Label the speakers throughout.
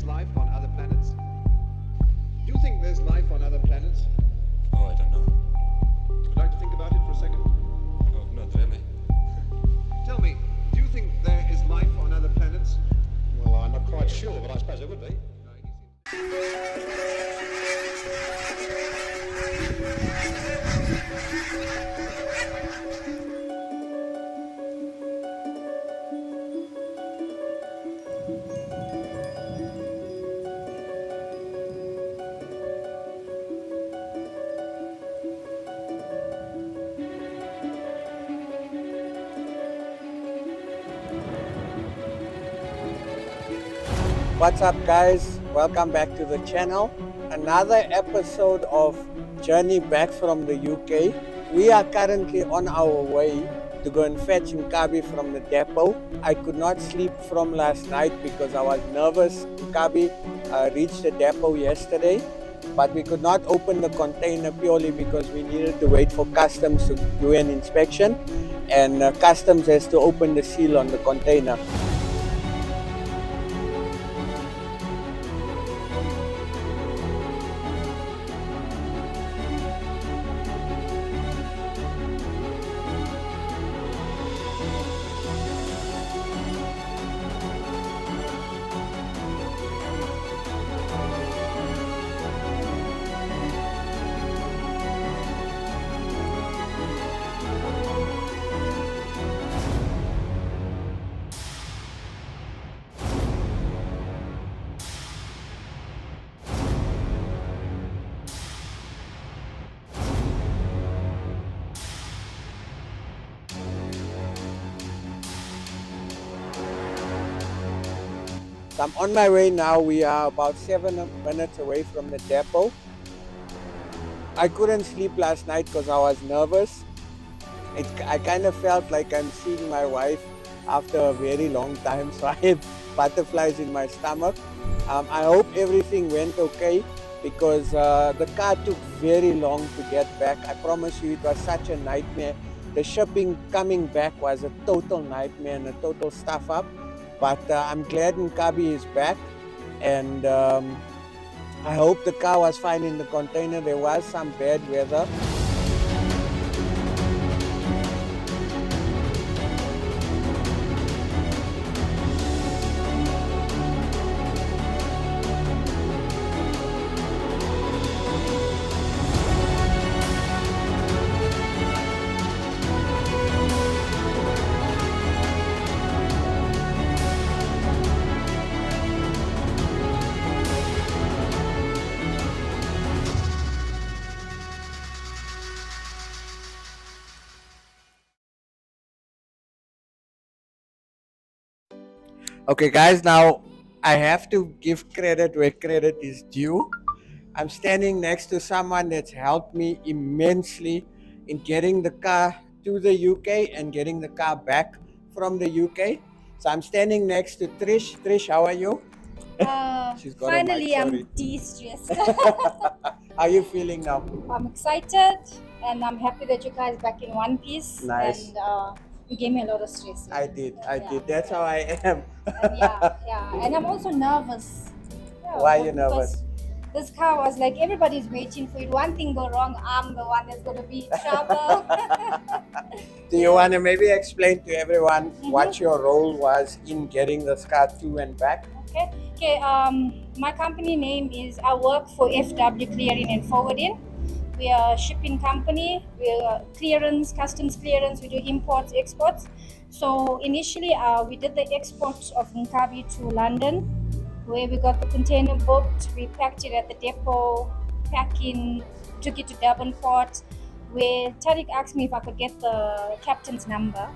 Speaker 1: life on other planets? Do you think there's life on other planets?
Speaker 2: Oh, I don't know.
Speaker 1: Would you like to think about it for a second?
Speaker 2: Oh, not really.
Speaker 1: Tell me, do you think there is life on other planets?
Speaker 3: Well, I'm not quite sure, but I suppose there would be.
Speaker 4: What's up, guys? Welcome back to the channel. Another episode of Journey Back from the UK. We are currently on our way to go and fetch Nkabi from the depot. I could not sleep from last night because I was nervous. Nkabi reached the depot yesterday, but we could not open the container purely because we needed to wait for customs to do an inspection, and customs has to open the seal on the container. So I'm on my way now. We are about 7 minutes away from the depot. I couldn't sleep last night because I was nervous. I kind of felt like I'm seeing my wife after a very long time, so I have butterflies in my stomach. I hope everything went okay because the car took very long to get back. I promise you, it was such a nightmare. The shipping coming back was a total nightmare and a total stuff up. But I'm glad Nkabi is back, and I hope the car was fine in the container. There was some bad weather. Okay guys, now I have to give credit where credit is due. I'm standing next to someone that's helped me immensely in getting the car to the UK and getting the car back from the UK. So I'm standing next to Trish. Trish, how are you? She's got
Speaker 5: Finally,
Speaker 4: a mic,
Speaker 5: I'm de-stressed.
Speaker 4: How are you feeling now?
Speaker 5: I'm excited and I'm happy that you guys back in one piece.
Speaker 4: Nice.
Speaker 5: And you gave me a lot of stress.
Speaker 4: I did. That's how I am.
Speaker 5: And yeah. And I'm also nervous. Yeah,
Speaker 4: Why are you
Speaker 5: because
Speaker 4: nervous?
Speaker 5: this car was like everybody's waiting for it. One thing go wrong, I'm the one that's gonna be in trouble.
Speaker 4: Do you want to maybe explain to everyone what your role was in getting this car to and back?
Speaker 5: Okay. My company name is, I work for FW Clearing and Forwarding. We are a shipping company. We are clearance, customs clearance. We do imports, exports. So initially, we did the export of Nkabi to London, where we got the container booked. We packed it at the depot, packing, took it to Durban port, where Tariq asked me if I could get the captain's number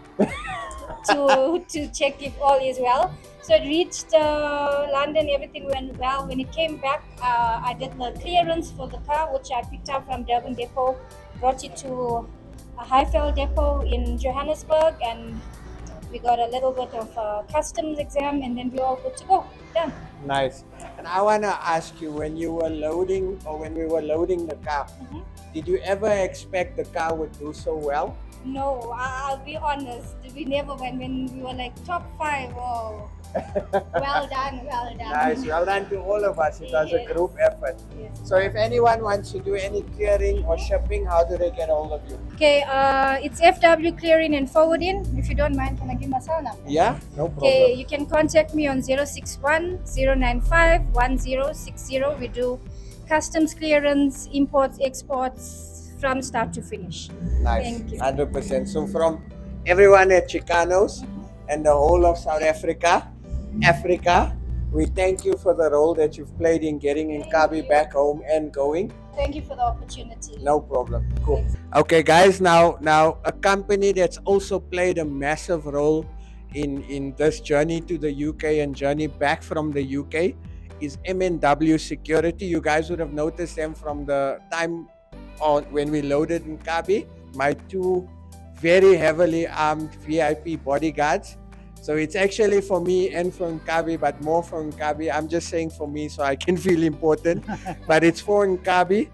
Speaker 5: to check if all is well. So it reached London, everything went well. When it came back, I did the clearance for the car, which I picked up from Durban depot, brought it to a Highveld depot in Johannesburg, and we got a little bit of customs exam, and then we're all good to go. Done.
Speaker 4: Nice. And I want to ask you, when you were loading, or when we were loading the car, did you ever expect the car would do so well?
Speaker 5: No, I'll be honest. We never went when we were like top 5. Oh, Well done, well done.
Speaker 4: Nice. Well done to all of us. It was a
Speaker 5: Yes.
Speaker 4: group effort.
Speaker 5: Yes.
Speaker 4: So if anyone wants to do any clearing or shipping, how do they get hold of you?
Speaker 5: Okay, it's FW Clearing and Forwarding. If you don't mind, can I give my cell number?
Speaker 4: Yeah, no problem.
Speaker 5: Okay, you can contact me on 061 095 1060. We do customs clearance, imports, exports from start to finish.
Speaker 4: Nice.
Speaker 5: Thank you.
Speaker 4: 100%. So from everyone at Chicanos and the whole of South Africa, we thank you for the role that you've played in getting Nkabi back home and going.
Speaker 5: Thank you for the opportunity.
Speaker 4: No problem. Cool. Okay, guys. Now a company that's also played a massive role in this journey to the UK and journey back from the UK is MNW Security. You guys would have noticed them from the time on when we loaded Nkabi. My two very heavily armed VIP bodyguards. So it's actually for me and for Nkabi, but more for Nkabi. I'm just saying for me so I can feel important. But it's for Nkabi.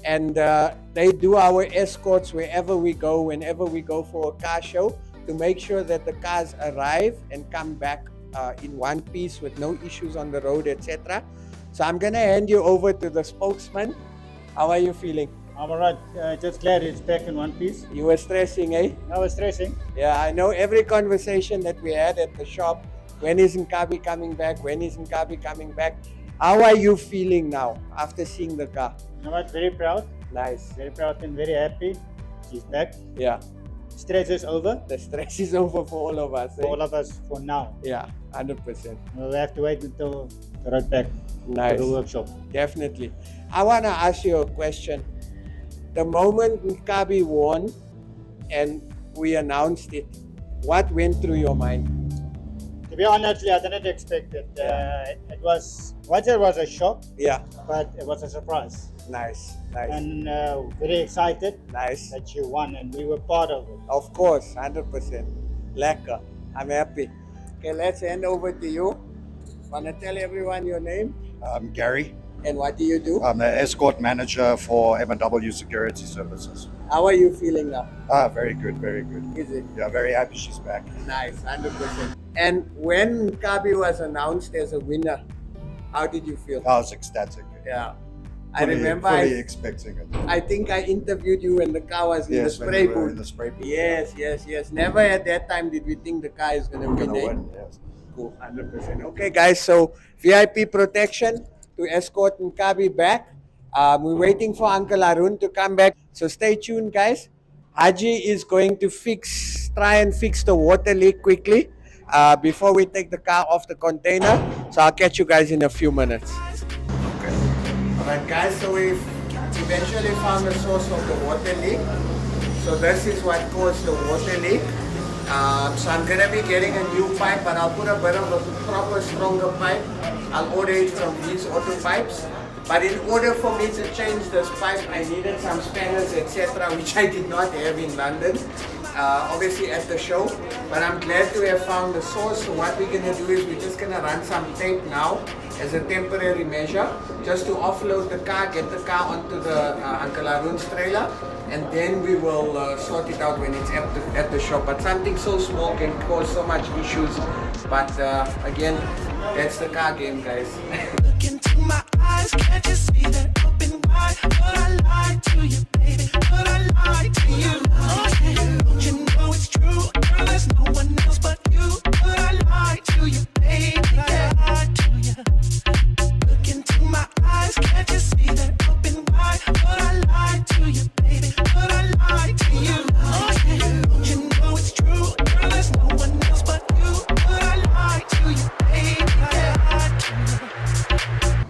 Speaker 4: And they do our escorts wherever we go, whenever we go for a car show, to make sure that the cars arrive and come back in one piece with no issues on the road, etc. So I'm going to hand you over to the spokesman. How are you feeling?
Speaker 6: I'm alright, just glad it's back in one piece.
Speaker 4: You were stressing, eh?
Speaker 6: I was stressing.
Speaker 4: Yeah, I know every conversation that we had at the shop, when is Nkabi coming back? When is Nkabi coming back? How are you feeling now after seeing the car?
Speaker 6: You know what, very proud.
Speaker 4: Nice.
Speaker 6: Very proud and very happy. She's back.
Speaker 4: Yeah,
Speaker 6: Stress is over
Speaker 4: the stress is over for all of us.
Speaker 6: for
Speaker 4: Eh?
Speaker 6: all of us for now.
Speaker 4: Yeah, 100%.
Speaker 6: We'll have to wait until the road back
Speaker 4: Nice.
Speaker 6: to the workshop.
Speaker 4: Definitely. I want to ask you a question. The moment Nkabi won and we announced it, what went through your mind?
Speaker 6: To be honest, I didn't expect it. It was a shock,
Speaker 4: Yeah,
Speaker 6: but it was a surprise.
Speaker 4: nice, nice,
Speaker 6: And very excited
Speaker 4: nice.
Speaker 6: that you won and we were part of it.
Speaker 4: Of course, 100%. Lekker. I'm happy. Okay, let's hand over to you. Want to tell everyone your name
Speaker 3: I'm Gary.
Speaker 4: and what do you do?
Speaker 3: I'm the escort manager for M&W Security Services.
Speaker 4: How are you feeling now?
Speaker 3: Very good, very good.
Speaker 4: Is it?
Speaker 3: Yeah, very happy she's back.
Speaker 4: Nice, 100%. And when Nkabi was announced as a winner, how did you feel?
Speaker 3: I was ecstatic.
Speaker 4: Yeah. I remember
Speaker 3: fully expecting it.
Speaker 4: I think I interviewed you when the car was in the
Speaker 3: Yes, when
Speaker 4: spray
Speaker 3: we were in
Speaker 4: booth.
Speaker 3: the spray booth.
Speaker 4: Yes. Never at that time did we think the car is going to
Speaker 3: We're
Speaker 4: win.
Speaker 3: gonna
Speaker 4: eh?
Speaker 3: win. Yes.
Speaker 4: Cool, 100%. Okay, guys, so VIP protection to escort Nkabi back. We're waiting for Uncle Arun to come back. So stay tuned, guys. Haji is going to try and fix the water leak quickly before we take the car off the container. So I'll catch you guys in a few minutes. Okay. Alright, guys, so we've eventually found the source of the water leak. So this is what caused the water leak. So I'm gonna be getting a new pipe, but I'll put a bit of a proper stronger pipe. I'll order it from these auto pipes. But in order for me to change this pipe, I needed some spanners, etc., which I did not have in London, obviously at the show. But I'm glad to have found the source. So what we're gonna do is we're just gonna run some tape now as a temporary measure, just to offload the car, get the car onto the Uncle Arun's trailer, and then we will sort it out when it's at the shop. But something so small can cause so much issues. But again, that's the car game, guys.
Speaker 7: Look into my eyes, can't you see that open wide? Would I lie to you, baby? Would I lie to you? Don't you know it's true? Girl, there's no one else but you. Would I lie to you, baby? Yeah, lie to you. Look into my eyes, can't you see that open wide? Would I lie to you, baby? Would I lie to you? Don't you know it's true? Girl, there's no one else but you. Would I lie to you, baby? Yeah, lie to you.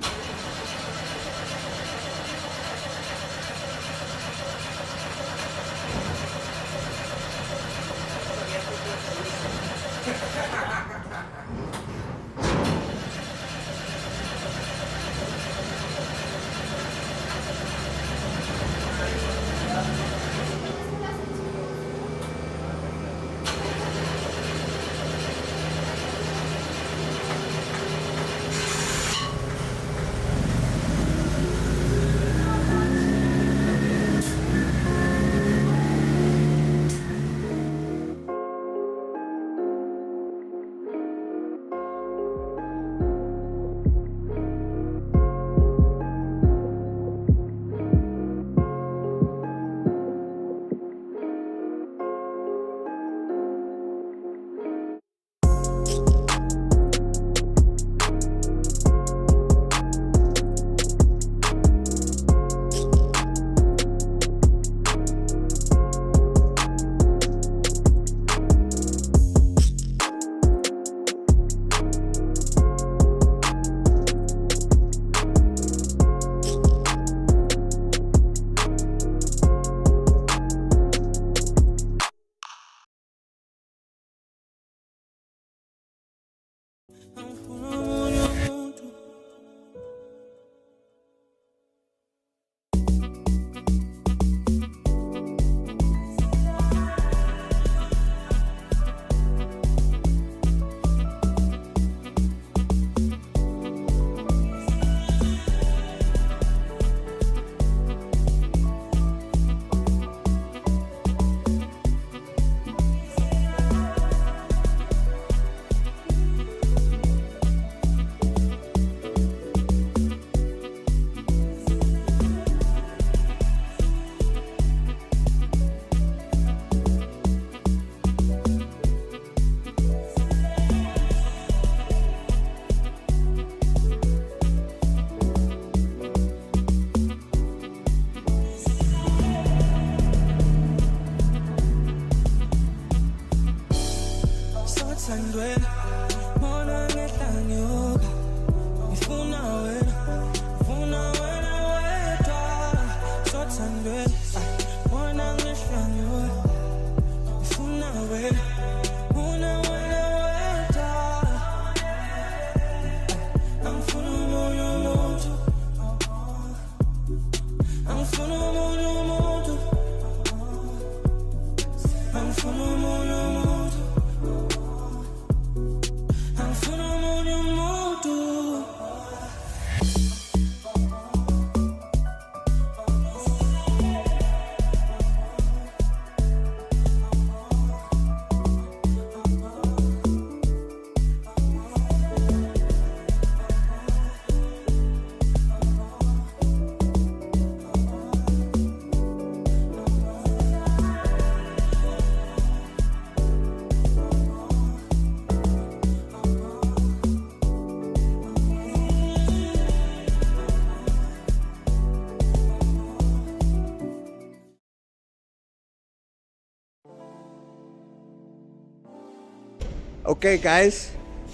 Speaker 4: Okay, guys,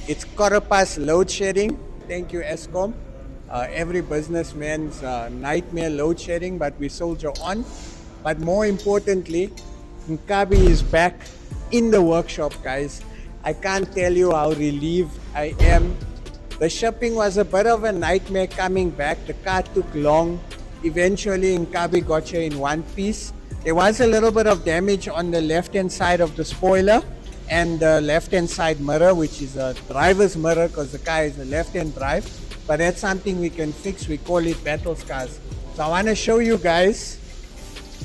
Speaker 4: it's quarter past load shedding. Thank you, Eskom. Every businessman's nightmare load shedding, but we soldier on. But more importantly, Nkabi is back in the workshop, guys. I can't tell you how relieved I am. The shipping was a bit of a nightmare coming back. The car took long. Eventually, Nkabi got here in one piece. There was a little bit of damage on the left-hand side of the spoiler and the left-hand side mirror, which is a driver's mirror because the car is a left-hand drive. But that's something we can fix. We call it battle scars. So I want to show you guys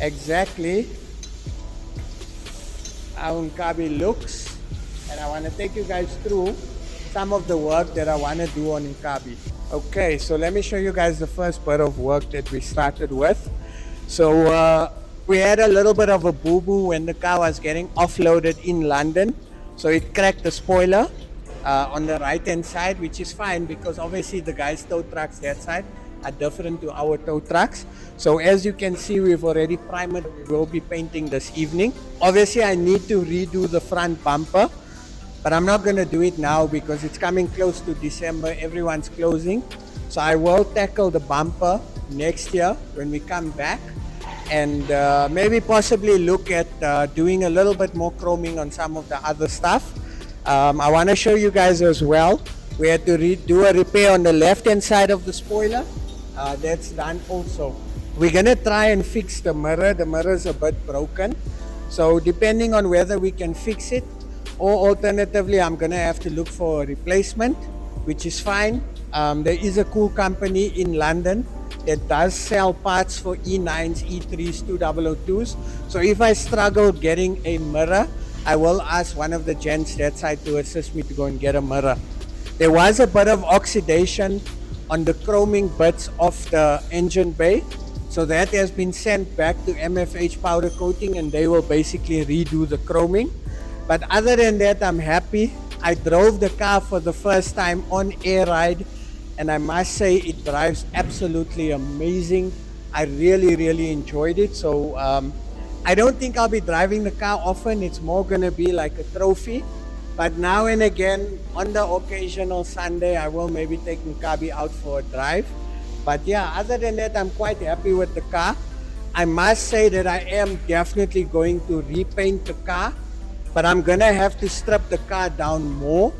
Speaker 4: exactly how Nkabi looks, and I want to take you guys through some of the work that I want to do on Nkabi. Okay, so let me show you guys the first bit of work that we started with. So we had a little bit of a boo-boo when the car was getting offloaded in London. So it cracked the spoiler on the right-hand side, which is fine because obviously the guys' tow trucks that side are different to our tow trucks. So as you can see, we've already primed. We'll be painting this evening. Obviously, I need to redo the front bumper, but I'm not going to do it now because it's coming close to December. Everyone's closing. So I will tackle the bumper next year when we come back, and maybe possibly look at doing a little bit more chroming on some of the other stuff. I want to show you guys as well. We had to do a repair on the left-hand side of the spoiler. That's done also. We're going to try and fix the mirror. The mirror is a bit broken. So depending on whether we can fix it, or alternatively, I'm going to have to look for a replacement, which is fine. There is a cool company in London that does sell parts for E9s, E3s, 2002s. So if I struggle getting a mirror, I will ask one of the gents that side to assist me to go and get a mirror. There was a bit of oxidation on the chroming bits of the engine bay. So that has been sent back to MFH powder coating, and they will basically redo the chroming. But other than that, I'm happy. I drove the car for the first time on air ride, and I must say it drives absolutely amazing. I really enjoyed it. So I don't think I'll be driving the car often. It's more gonna be like a trophy. But now and again, on the occasional Sunday, I will maybe take Nkabi out for a drive. But yeah, other than that, I'm quite happy with the car. I must say that I am definitely going to repaint the car, but I'm gonna have to strip the car down more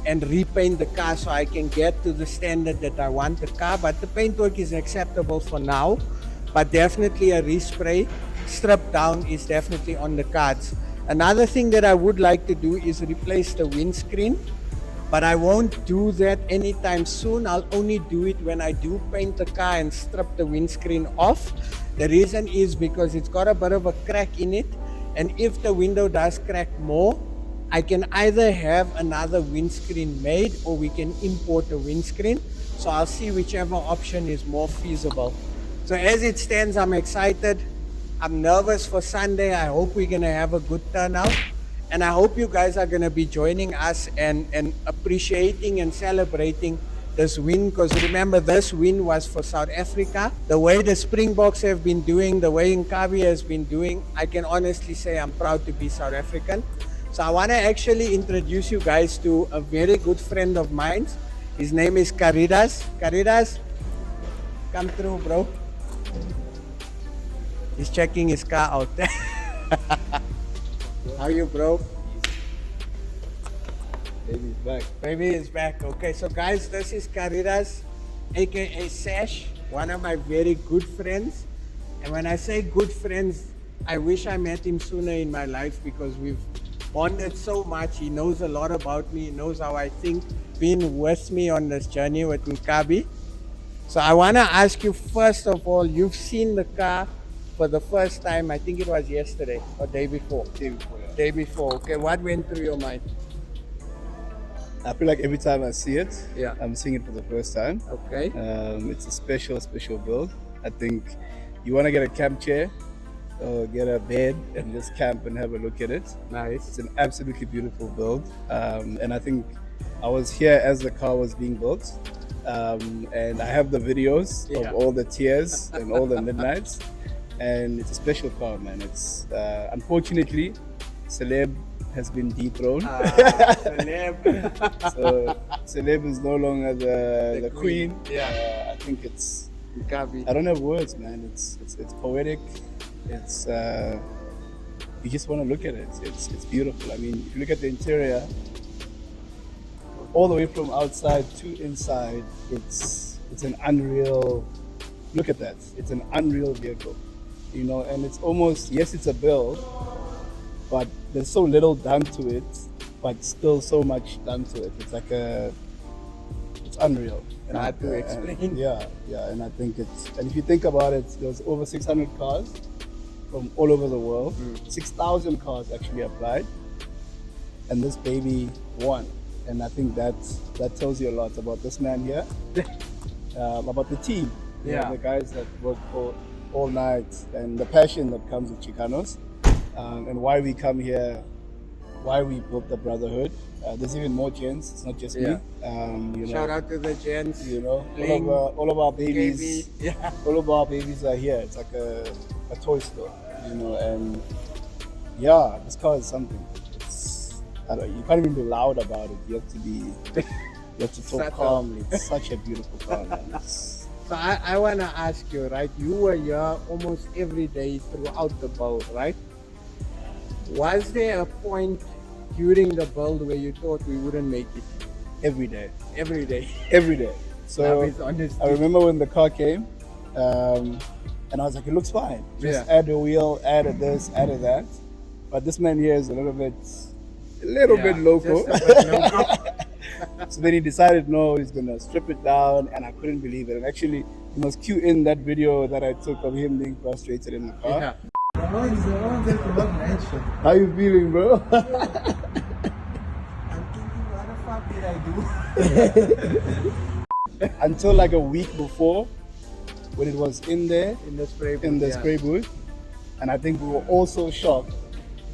Speaker 4: and repaint the car so I can get to the standard that I want the car. But the paintwork is acceptable for now, but definitely a respray, strip down is definitely on the cards. Another thing that I would like to do is replace the windscreen, but I won't do that anytime soon. I'll only do it when I do paint the car and strip the windscreen off. The reason is because it's got a bit of a crack in it, and if the window does crack more, I can either have another windscreen made or we can import a windscreen. So I'll see whichever option is more feasible. So as it stands, I'm excited. I'm nervous for Sunday. I hope we're gonna have a good turnout. And I hope you guys are gonna be joining us and appreciating and celebrating this win, because remember, this win was for South Africa. The way the Springboks have been doing, the way Nkabi has been doing, I can honestly say I'm proud to be South African. So I want to actually introduce you guys to a very good friend of mine. His name is Caridas. Caridas, come through, bro. He's checking his car out. How are you, bro?
Speaker 8: Baby's back.
Speaker 4: Baby is back. Okay, so guys, this is Caridas, aka Sash, one of my very good friends. And when I say good friends, I wish I met him sooner in my life because we've bonded so much. He knows a lot about me. He knows how I think, been with me on this journey with Nkabi. So I want to ask you, first of all, you've seen the car for the first time, I think it was yesterday or day before.
Speaker 8: Day before, yeah.
Speaker 4: Day before. Okay, what went through your mind?
Speaker 8: I feel like every time I see it,
Speaker 4: Yeah.
Speaker 8: I'm seeing it for the first time.
Speaker 4: Okay.
Speaker 8: It's a special build. I think you want to get a camp chair or get a bed and just camp and have a look at it.
Speaker 4: Nice.
Speaker 8: It's an absolutely beautiful build. And I think I was here as the car was being built. And I have the videos of all the tears and all the midnights. And it's a special car, man. It's unfortunately celeb has been dethroned.
Speaker 4: Celeb.
Speaker 8: So Celeb is no longer the queen.
Speaker 4: Yeah.
Speaker 8: I think it's,
Speaker 4: Nkabi.
Speaker 8: I don't have words, man. It's poetic. It's you just want to look at it. It's beautiful. I mean, if you look at the interior, all the way from outside to inside, it's an unreal. Look at that. It's an unreal vehicle, you know. And it's almost, yes, it's a build, but there's so little done to it, but still so much done to it. It's like it's unreal. And
Speaker 4: Hard to explain.
Speaker 8: Yeah, and I think and if you think about it, there's over 600 cars from all over the world. 6,000 cars actually applied, and this baby won. And I think that tells you a lot about this man here, about the team, you know, the guys that work all night, and the passion that comes with Chicanos, and why we come here, why we built the brotherhood. There's even more gents. It's not just me. You know,
Speaker 4: Shout out to the gents.
Speaker 8: you know,
Speaker 4: Bling,
Speaker 8: all of our babies.
Speaker 4: KB. Yeah.
Speaker 8: All of our babies are here. It's like a toy store, you know. And yeah, this car is something. I don't know, you can't even be loud about it. You have to talk
Speaker 4: Subtle.
Speaker 8: calmly. It's such a beautiful car, man.
Speaker 4: So I want to ask you, right? You were here almost every day throughout the build, right? Was there a point during the build where you thought we wouldn't make it?
Speaker 8: Every day.
Speaker 4: Every day.
Speaker 8: Every day.
Speaker 4: That
Speaker 8: So
Speaker 4: is honesty.
Speaker 8: I remember when the car came, and I was like, it looks fine. Just add a wheel, add this, add that. But this man here is a little bit loco.
Speaker 4: Just a bit loco.
Speaker 8: So then he decided, no, he's gonna strip it down, and I couldn't believe it. And actually, you must cue in that video that I took of him being frustrated in the car.
Speaker 4: Yeah.
Speaker 8: How you feeling, bro?
Speaker 4: I'm thinking, what the fuck did I do?
Speaker 8: Until like a week before, when it was in there,
Speaker 4: In the spray booth.
Speaker 8: in the spray booth, and I think we were all so shocked.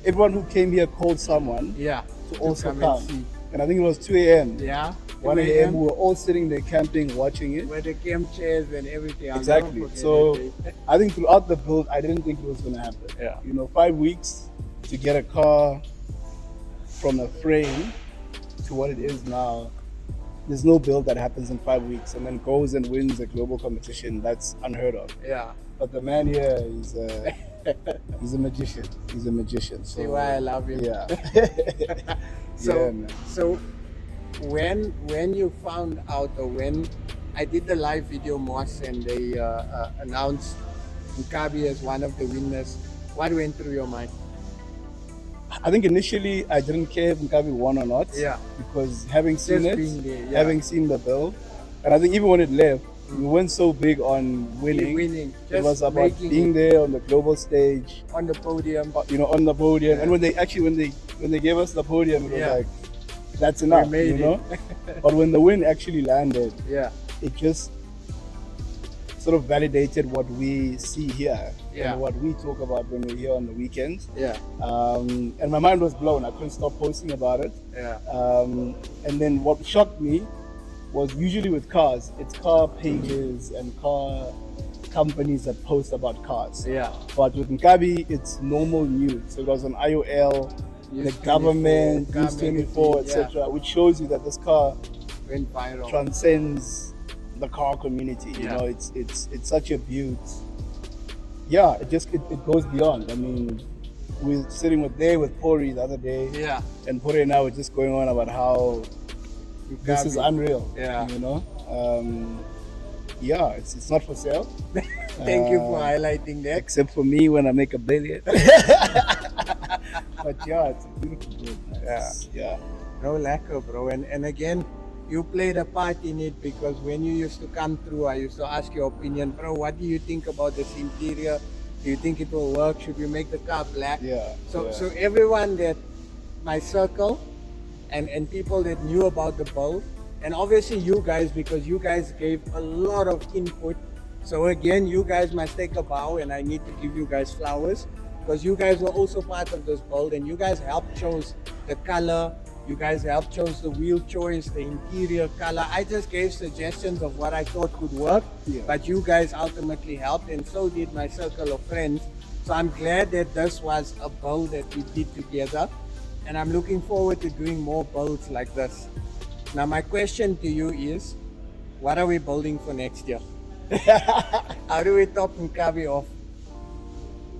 Speaker 8: Everyone who came here called someone
Speaker 4: Yeah.
Speaker 8: to also
Speaker 4: come
Speaker 8: come.
Speaker 4: and see.
Speaker 8: And I think it was 2 a.m.
Speaker 4: Yeah.
Speaker 8: 1 a.m. We were all sitting there camping, watching it.
Speaker 4: With the camp chairs and everything. I'll
Speaker 8: Exactly.
Speaker 4: never forget
Speaker 8: So
Speaker 4: that day.
Speaker 8: I think throughout the build, I didn't think it was going to happen.
Speaker 4: Yeah.
Speaker 8: You know, 5 weeks to get a car from a frame to what it is now. There's no build that happens in 5 weeks and then goes and wins a global competition. That's unheard of.
Speaker 4: Yeah.
Speaker 8: But the man here is he's a magician. He's a magician. So,
Speaker 4: See why I love him.
Speaker 8: Yeah.
Speaker 4: So,
Speaker 8: Yeah, man.
Speaker 4: so when you found out, or when I did the live video, Moss, and they announced Nkabi as one of the winners, what went through your mind?
Speaker 8: I think initially I didn't care if Nkabi won or not.
Speaker 4: Yeah.
Speaker 8: Because having seen
Speaker 4: Just
Speaker 8: it,
Speaker 4: being there, yeah.
Speaker 8: having seen the build, and I think even when it left, we weren't so big on winning.
Speaker 4: Winning.
Speaker 8: It
Speaker 4: Just
Speaker 8: was about
Speaker 4: making
Speaker 8: being
Speaker 4: it
Speaker 8: there on the global stage,
Speaker 4: on the podium.
Speaker 8: you know, on the podium.
Speaker 4: Yeah.
Speaker 8: And when they gave us the podium, it was
Speaker 4: Yeah.
Speaker 8: like, that's enough,
Speaker 4: made
Speaker 8: you know. But when the win actually landed,
Speaker 4: Yeah.
Speaker 8: it just sort of validated what we see here
Speaker 4: Yeah.
Speaker 8: and what we talk about when we're here on the weekends.
Speaker 4: Yeah.
Speaker 8: And my mind was blown. I couldn't stop posting about it.
Speaker 4: Yeah.
Speaker 8: And then what shocked me was usually with cars, it's car pages and car companies that post about cars.
Speaker 4: Yeah.
Speaker 8: But with Nkabi, it's normal news. So it was on IOL, the
Speaker 4: News
Speaker 8: government,
Speaker 4: 24,
Speaker 8: News 24,
Speaker 4: magazine,
Speaker 8: etc., which shows you that this car
Speaker 4: Went viral.
Speaker 8: transcends the car community. You
Speaker 4: Yeah.
Speaker 8: know, it's such a beaut. Yeah, it goes beyond. I mean, we're sitting with Pori the other day,
Speaker 4: Yeah.
Speaker 8: and Pori and I were just going on about how this is
Speaker 4: Nkabi.
Speaker 8: unreal.
Speaker 4: Yeah.
Speaker 8: You know, yeah, it's not for sale.
Speaker 4: Thank you for highlighting that.
Speaker 8: Except for me when I make $1 billion. But yeah, it's a beautiful build. Man. Yeah.
Speaker 4: No lacquer, bro. And again, you played a part in it, because when you used to come through, I used to ask your opinion, bro, what do you think about this interior? Do you think it will work? Should we make the car black?
Speaker 8: Yeah.
Speaker 4: So everyone that my circle and people that knew about the build, and obviously you guys, because you guys gave a lot of input. So again, you guys must take a bow, and I need to give you guys flowers, because you guys were also part of this build, and you guys helped choose the color, you guys helped choose the wheel choice, the interior color. I just gave suggestions of what I thought could work, but you guys ultimately helped, and so did my circle of friends. So I'm glad that this was a build that we did together. and I'm looking forward to doing more builds like this. Now, my question to you is, what are we building for next year? How do we top Nkabi off?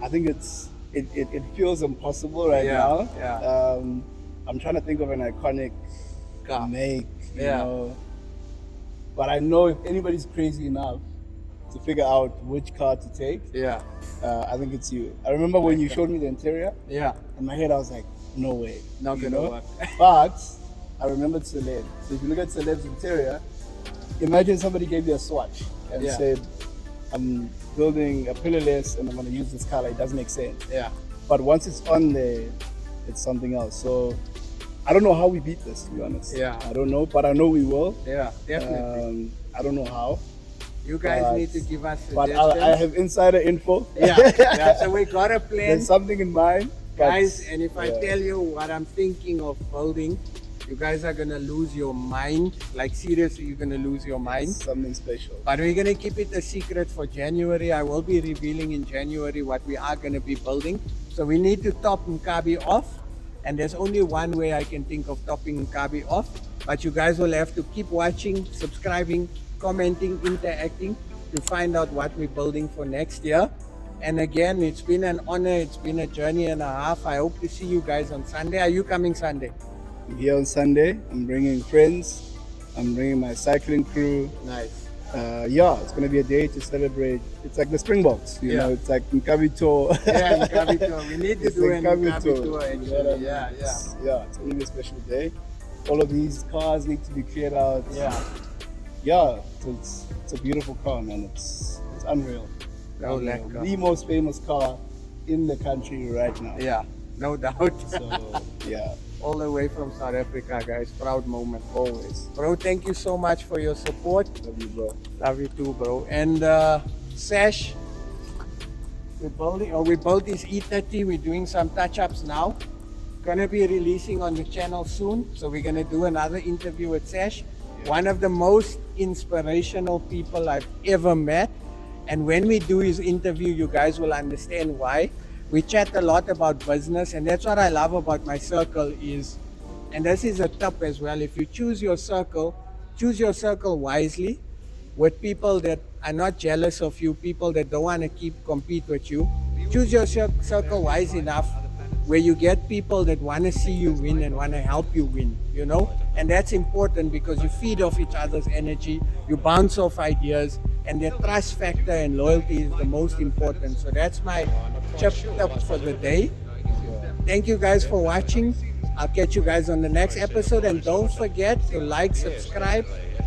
Speaker 8: I think it feels impossible right now.
Speaker 4: Yeah.
Speaker 8: I'm trying to think of an iconic
Speaker 4: Car.
Speaker 8: make, you
Speaker 4: Yeah.
Speaker 8: know. But I know if anybody's crazy enough to figure out which car to take,
Speaker 4: Yeah.
Speaker 8: I think it's you. I remember when you showed me the interior,
Speaker 4: Yeah.
Speaker 8: in my head I was like, no way.
Speaker 4: Not
Speaker 8: you
Speaker 4: gonna
Speaker 8: know?
Speaker 4: work.
Speaker 8: But I remembered Celeb. So if you look at Celeb's interior, imagine somebody gave you a swatch and
Speaker 4: Yeah.
Speaker 8: said, I'm building a pillarless and I'm going to use this color. It doesn't make sense.
Speaker 4: Yeah.
Speaker 8: But once it's on there, it's something else. So I don't know how we beat this, to be honest.
Speaker 4: Yeah.
Speaker 8: I don't know, but I know we will.
Speaker 4: Yeah, definitely.
Speaker 8: I don't know how.
Speaker 4: You guys
Speaker 8: but-
Speaker 4: need to give us
Speaker 8: But
Speaker 4: suggestions.
Speaker 8: I have insider info.
Speaker 4: yeah. So we got a plan.
Speaker 8: There's something in mind. but-
Speaker 4: Guys, and if I
Speaker 8: yeah.
Speaker 4: tell you what I'm thinking of building, you guys are gonna lose your mind. Like seriously, you're gonna lose your mind.
Speaker 8: Something special.
Speaker 4: But we're gonna keep it a secret for January. I will be revealing in January what we are gonna be building. So we need to top Nkabi off. And there's only one way I can think of topping Nkabi off. But you guys will have to keep watching, subscribing, commenting, interacting to find out what we're building for next year. And again, it's been an honor. It's been a journey and a half. I hope to see you guys on Sunday. Are you coming Sunday?
Speaker 8: I'm here on Sunday. I'm bringing friends. I'm bringing my cycling crew.
Speaker 4: Nice.
Speaker 8: Yeah, it's gonna be a day to celebrate. It's like the Springboks, you
Speaker 4: Yeah.
Speaker 8: know. It's like Nkabi tour.
Speaker 4: Yeah, Nkabi tour. We need to
Speaker 8: It's
Speaker 4: do
Speaker 8: the
Speaker 4: an
Speaker 8: Nkabi
Speaker 4: Nkabi
Speaker 8: tour,
Speaker 4: tour
Speaker 8: you know what I
Speaker 4: actually.
Speaker 8: mean?
Speaker 4: Yeah.
Speaker 8: Yeah, it's gonna be a special day. All of these cars need to be cleared out.
Speaker 4: Yeah.
Speaker 8: Yeah, it's a beautiful car, man. It's unreal.
Speaker 4: No
Speaker 8: Unreal.
Speaker 4: lekker.
Speaker 8: The most famous car in the country right now.
Speaker 4: Yeah, no doubt.
Speaker 8: So yeah.
Speaker 4: All the way from South Africa, guys. Proud moment always. Bro, thank you so much for your support.
Speaker 8: Love you, bro.
Speaker 4: Love you too, bro. And Sash, we built this E30. We're doing some touch-ups now. Gonna be releasing on the channel soon. So we're gonna do another interview with Sash. One of the most inspirational people I've ever met. And when we do his interview, you guys will understand why. We chat a lot about business, and that's what I love about my circle is, and this is a tip as well, if you choose your circle wisely with people that are not jealous of you, people that don't want to compete with you. Choose your circle wise enough where you get people that want to see you win and want to help you win, you know? And that's important because you feed off each other's energy, you bounce off ideas, and the trust factor and loyalty is the most important. So that's my tip for the day. Thank you guys for watching. I'll catch you guys on the next episode, and don't forget to like, subscribe,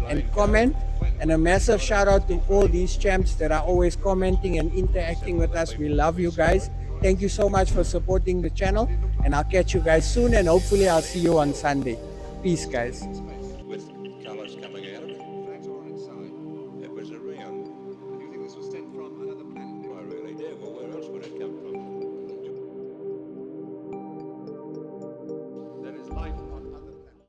Speaker 4: and comment. And a massive shout out to all these champs that are always commenting and interacting with us. We love you guys. Thank you so much for supporting the channel, and I'll catch you guys soon, and hopefully I'll see you on Sunday. Peace, guys.
Speaker 2: With colours coming out of it.